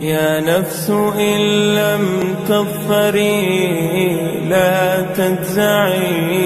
يا نفس إن لم تظفري لا تجزعي.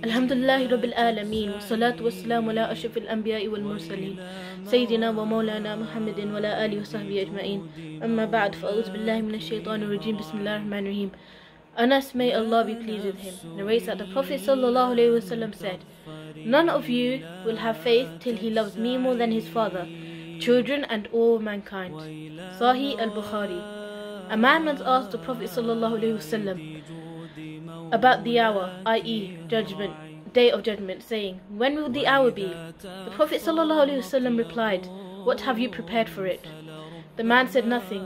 الحمد لله رب العالمين والصلاة والسلام على أشرف الأنبياء والمرسلين سيدنا ومولانا محمد وعلى آله وصحبه أجمعين. أما بعد فأعوذ بالله من الشيطان الرجيم. بسم الله الرحمن الرحيم. Anas, may Allah be pleased with him, narrates that the Prophet ﷺ said, "None of you will have faith till he loves me more than his father, children and all mankind." Sahih al-Bukhari. A man once asked the Prophet ﷺ about the hour, i.e. judgment, day of judgment, saying, "When will the hour be?" The Prophet ﷺ replied, "What have you prepared for it?" The man said nothing.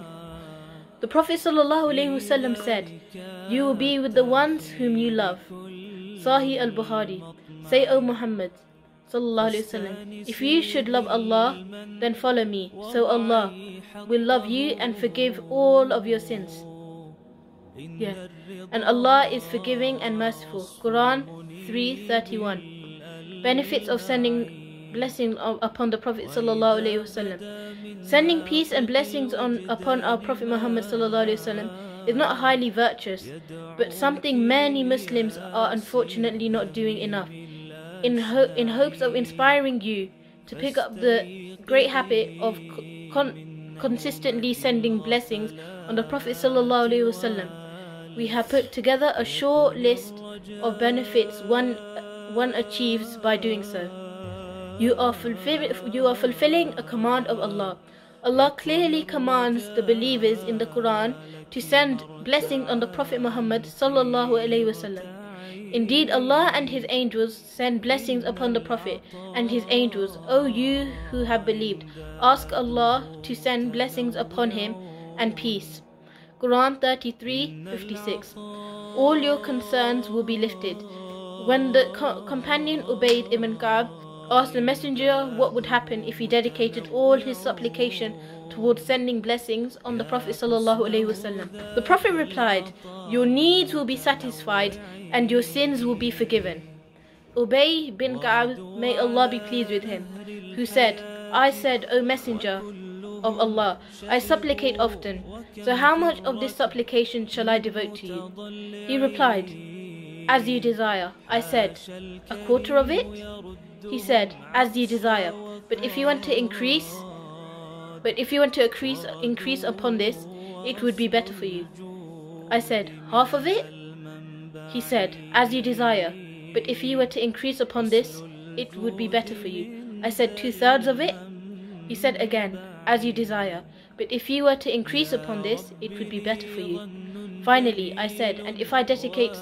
The Prophet ﷺ said, "You will be with the ones whom you love." Sahih al-Bukhari. Say, O Muhammad ﷺ, if you should love Allah, then follow me, so Allah will love you and forgive all of your sins. And Allah is forgiving and merciful. Quran 3:31. Benefits of sending blessings upon the Prophet ﷺ. Sending peace and blessings upon our Prophet Muhammad ﷺ is not highly virtuous, but something many Muslims are unfortunately not doing enough. In hopes of inspiring you to pick up the great habit of consistently sending blessings on the Prophet ﷺ, we have put together a short list of benefits one achieves by doing so. You are fulfilling a command of Allah. Allah clearly commands the believers in the Quran to send blessings on the Prophet Muhammad ﷺ. Indeed, Allah and His angels send blessings upon the Prophet and His angels. O you who have believed, ask Allah to send blessings upon him and peace. Quran 33:56. All your concerns will be lifted. When the companion Ubayd ibn Ka'b asked the messenger what would happen if he dedicated all his supplication towards sending blessings on the Prophet ﷺ, the Prophet replied, "Your needs will be satisfied and your sins will be forgiven." Ubay bin Ka'b, may Allah be pleased with him, who said, "I said, O Messenger of Allah, I supplicate often, so how much of this supplication shall I devote to you?" He replied, "As you desire." I said, "A quarter of it?" He said, "As you desire. But if you want to increase upon this, it would be better for you." I said, "Half of it?" He said, "As you desire. But if you were to increase upon this, it would be better for you." I said, "2/3 of it?" He said again, "As you desire. But if you were to increase upon this, it would be better for you." Finally, I said, "And if I dedicate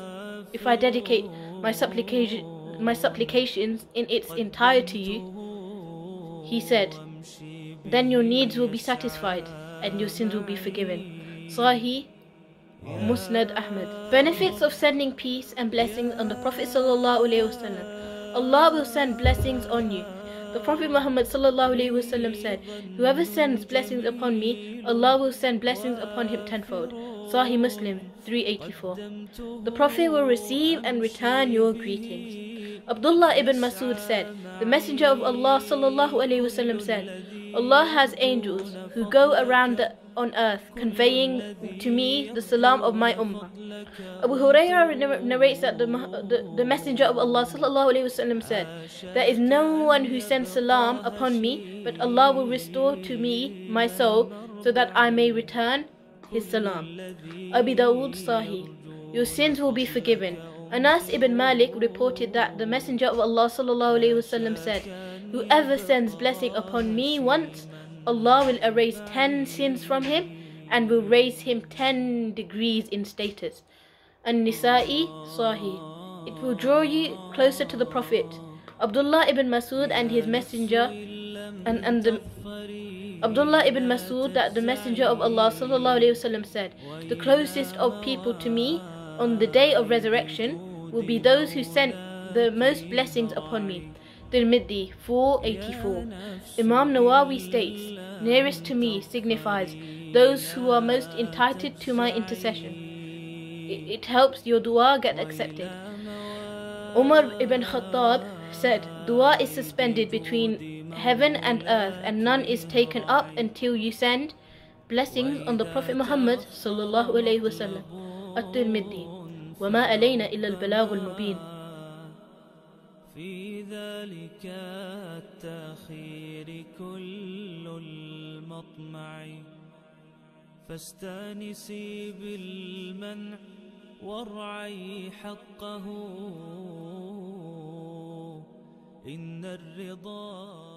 my supplications in its entirety to you?" He said, "Then your needs will be satisfied and your sins will be forgiven." Sahih Musnad Ahmad. Benefits of sending peace and blessings on the Prophet ﷺ. Allah will send blessings on you. The Prophet Muhammad ﷺ said, "Whoever sends blessings upon me, Allah will send blessings upon him tenfold." Sahih Muslim 384. The Prophet will receive and return your greetings. Abdullah ibn Masud said, the Messenger of Allah ﷺ said, "Allah has angels who go around on earth conveying to me the salam of my ummah." Abu Hurairah narrates that the Messenger of Allah ﷺ said, "There is no one who sends salam upon me, but Allah will restore to me my soul so that I may return his salam." Abi Dawood Sahih. Your sins will be forgiven. Anas ibn Malik reported that the Messenger of Allah ﷺ said, "Whoever sends blessing upon me once, Allah will erase 10 sins from him and will raise him 10 degrees in status." An-Nisa'i Sahih. It will draw you closer to the Prophet. Abdullah ibn Masud and his messenger Abdullah ibn Masud that the Messenger of Allah ﷺ said, "The closest of people to me on the day of resurrection will be those who sent the most blessings upon me." Tirmidhi 484. Imam Nawawi states, nearest to me signifies those who are most entitled to my intercession. It helps your dua get accepted. Umar ibn Khattab said, dua is suspended between heaven and earth, and none is taken up until you send blessings on the Prophet Muhammad sallallahu alaihi wasallam. At-Tirmidhi. وما علينا إلا البلاغ المبين. في ذلك التأخير كل المطمع فاستانسي بالمنع وارعي حقه إن الرضا